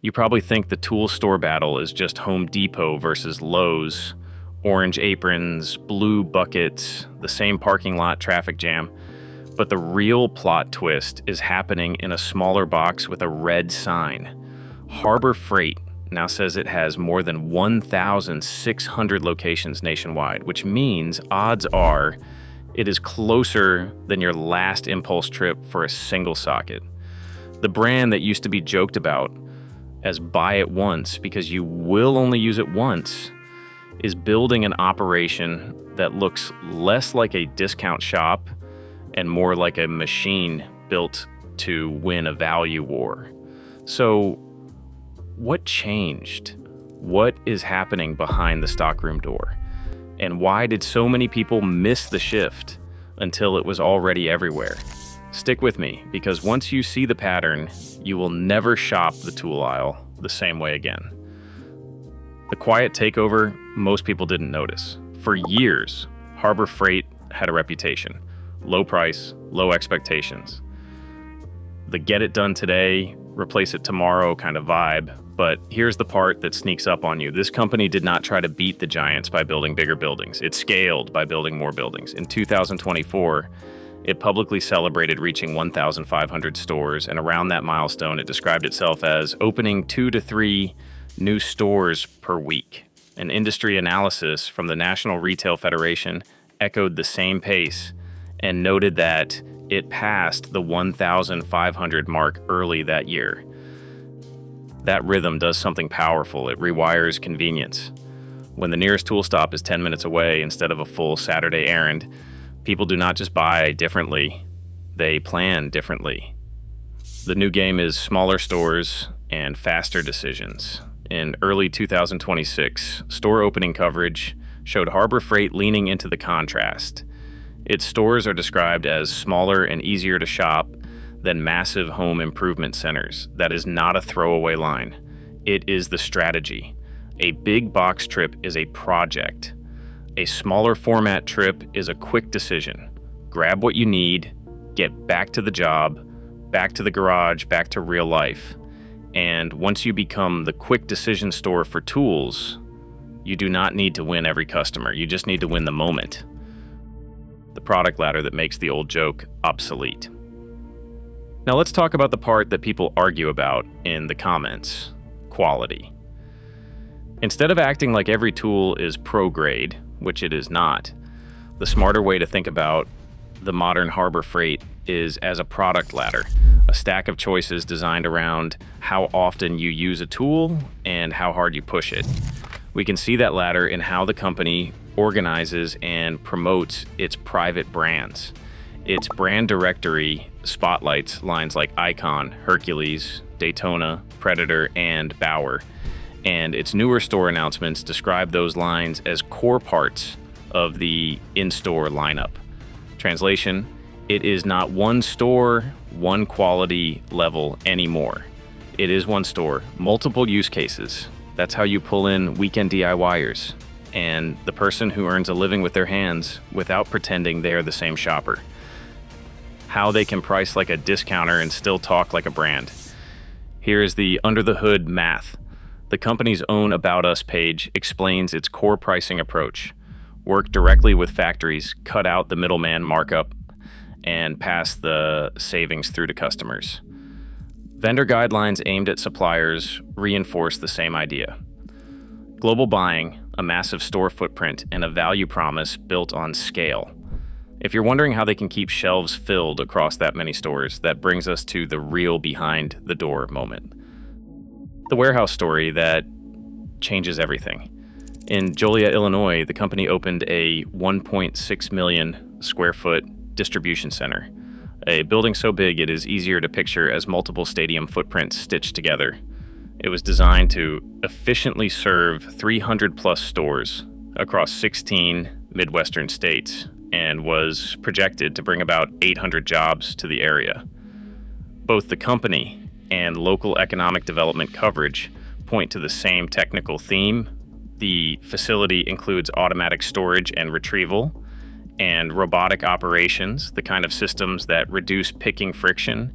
You probably think the tool store battle is just Home Depot versus Lowe's, orange aprons, blue buckets, the same parking lot traffic jam. But the real plot twist is happening in a smaller box with a red sign. Harbor Freight now says it has more than 1,600 locations nationwide, which means odds are it is closer than your last impulse trip for a single socket. The brand that used to be joked about as buy it once because you will only use it once is building an operation that looks less like a discount shop and more like a machine built to win a value war. So, what changed? What is happening behind the stockroom door? And why did so many people miss the shift until it was already everywhere? Stick with me, because once you see the pattern, you will never shop the tool aisle the same way again. The quiet takeover, most people didn't notice. For years, Harbor Freight had a reputation. Low price, low expectations. The get it done today, replace it tomorrow kind of vibe. But here's the part that sneaks up on you. This company did not try to beat the giants by building bigger buildings. It scaled by building more buildings. In 2024, it publicly celebrated reaching 1,500 stores, and around that milestone, it described itself as opening 2 to 3 new stores per week. An industry analysis from the National Retail Federation echoed the same pace and noted that it passed the 1,500 mark early that year. That rhythm does something powerful. It rewires convenience. When the nearest tool stop is 10 minutes away instead of a full Saturday errand, people do not just buy differently, they plan differently. The new game is smaller stores and faster decisions. In early 2026, store opening coverage showed Harbor Freight leaning into the contrast. Its stores are described as smaller and easier to shop than massive home improvement centers. That is not a throwaway line. It is the strategy. A big box trip is a project. A smaller format trip is a quick decision. Grab what you need, get back to the job, back to the garage, back to real life. And once you become the quick decision store for tools, you do not need to win every customer. You just need to win the moment. The product ladder that makes the old joke obsolete. Now let's talk about the part that people argue about in the comments: quality. Instead of acting like every tool is pro grade, which it is not, the smarter way to think about the modern Harbor Freight is as a product ladder, a stack of choices designed around how often you use a tool and how hard you push it. We can see that ladder in how the company organizes and promotes its private brands. Its brand directory spotlights lines like Icon, Hercules, Daytona, Predator, and Bauer. And its newer store announcements describe those lines as core parts of the in-store lineup. Translation: it is not one store, one quality level anymore. It is one store, multiple use cases. That's how you pull in weekend DIYers and the person who earns a living with their hands without pretending they are the same shopper. How they can price like a discounter and still talk like a brand. Here is the under the hood math. The company's own About Us page explains its core pricing approach. Work directly with factories, cut out the middleman markup, and pass the savings through to customers. Vendor guidelines aimed at suppliers reinforce the same idea. Global buying, a massive store footprint, and a value promise built on scale. If you're wondering how they can keep shelves filled across that many stores, that brings us to the real behind the door moment. The warehouse story that changes everything. In Joliet, Illinois, the company opened a 1.6 million square foot distribution center. A building so big it is easier to picture as multiple stadium footprints stitched together. It was designed to efficiently serve 300 plus stores across 16 Midwestern states and was projected to bring about 800 jobs to the area. Both the company and local economic development coverage point to the same technical theme. The facility includes automatic storage and retrieval and robotic operations, the kind of systems that reduce picking friction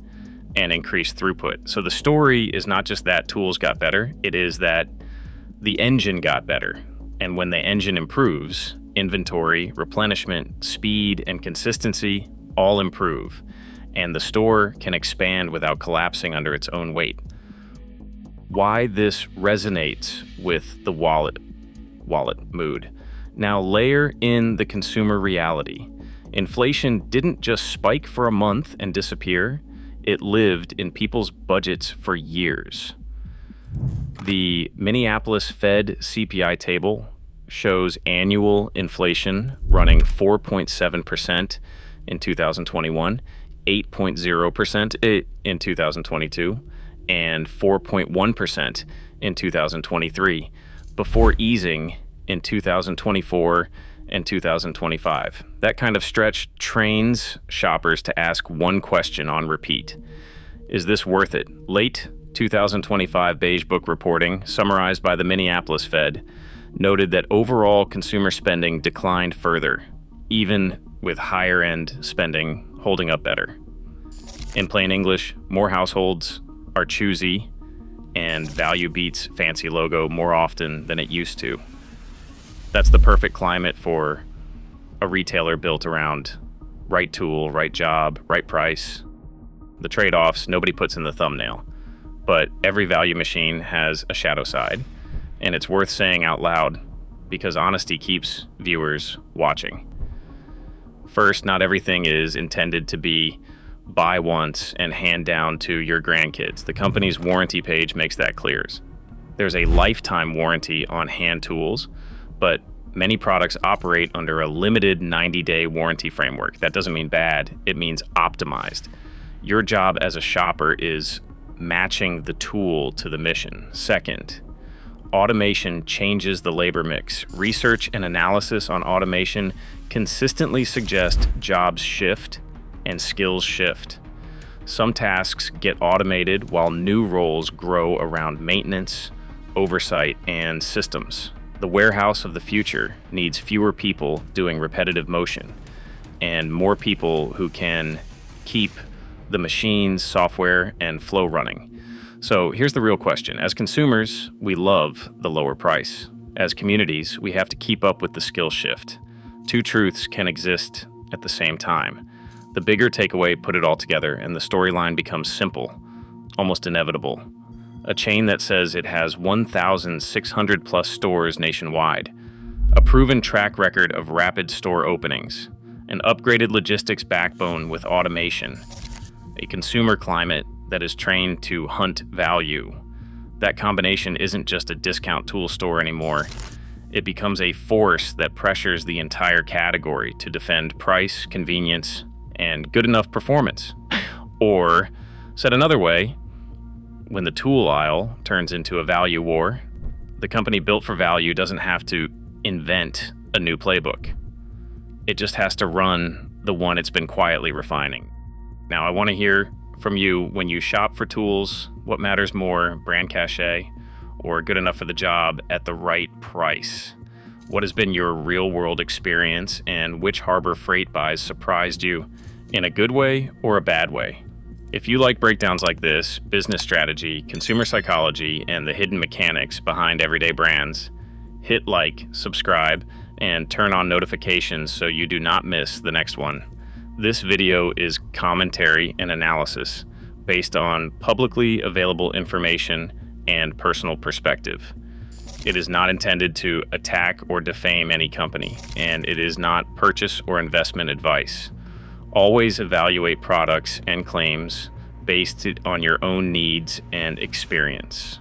and increased throughput. So the story is not just that tools got better, it is that the engine got better. And when the engine improves, inventory, replenishment, speed, and consistency all improve. And the store can expand without collapsing under its own weight. Why this resonates with the wallet mood. Now layer in the consumer reality. Inflation didn't just spike for a month and disappear, it lived in people's budgets for years. The Minneapolis Fed CPI table shows annual inflation running 4.7% in 2021, 8.0% in 2022, and 4.1% in 2023, before easing in 2024 and 2025. That kind of stretch trains shoppers to ask one question on repeat. Is this worth it? Late 2025 Beige Book reporting, summarized by the Minneapolis Fed, noted that overall consumer spending declined further, even with higher-end spending holding up better. In plain English, more households are choosy, and value beats fancy logo more often than it used to. That's the perfect climate for a retailer built around right tool, right job, right price. The trade-offs nobody puts in the thumbnail. But every value machine has a shadow side, and it's worth saying out loud because honesty keeps viewers watching. First, not everything is intended to be buy once and hand down to your grandkids. The company's warranty page makes that clear. There's a lifetime warranty on hand tools, but many products operate under a limited 90-day warranty framework. That doesn't mean bad, it means optimized. Your job as a shopper is matching the tool to the mission. Second, automation changes the labor mix. Research and analysis on automation consistently suggest jobs shift and skills shift. Some tasks get automated while new roles grow around maintenance, oversight, and systems. The warehouse of the future needs fewer people doing repetitive motion and more people who can keep the machines, software, and flow running. So here's the real question. As consumers, we love the lower price. As communities, we have to keep up with the skill shift. Two truths can exist at the same time. The bigger takeaway put it all together, and the storyline becomes simple, almost inevitable. A chain that says it has 1,600 plus stores nationwide, a proven track record of rapid store openings, an upgraded logistics backbone with automation, a consumer climate that is trained to hunt value. That combination isn't just a discount tool store anymore. It becomes a force that pressures the entire category to defend price, convenience, and good enough performance. Or, said another way, when the tool aisle turns into a value war, the company built for value doesn't have to invent a new playbook. It just has to run the one it's been quietly refining. Now, I want to hear from you when you shop for tools. What matters more, brand cachet or good enough for the job at the right price? What has been your real-world experience, and which Harbor Freight buys surprised you in a good way or a bad way? If you like breakdowns like this, business strategy, consumer psychology, and the hidden mechanics behind everyday brands, hit like, subscribe, and turn on notifications so you do not miss the next one. This video is commentary and analysis based on publicly available information and personal perspective. It is not intended to attack or defame any company, and it is not purchase or investment advice. Always evaluate products and claims based on your own needs and experience.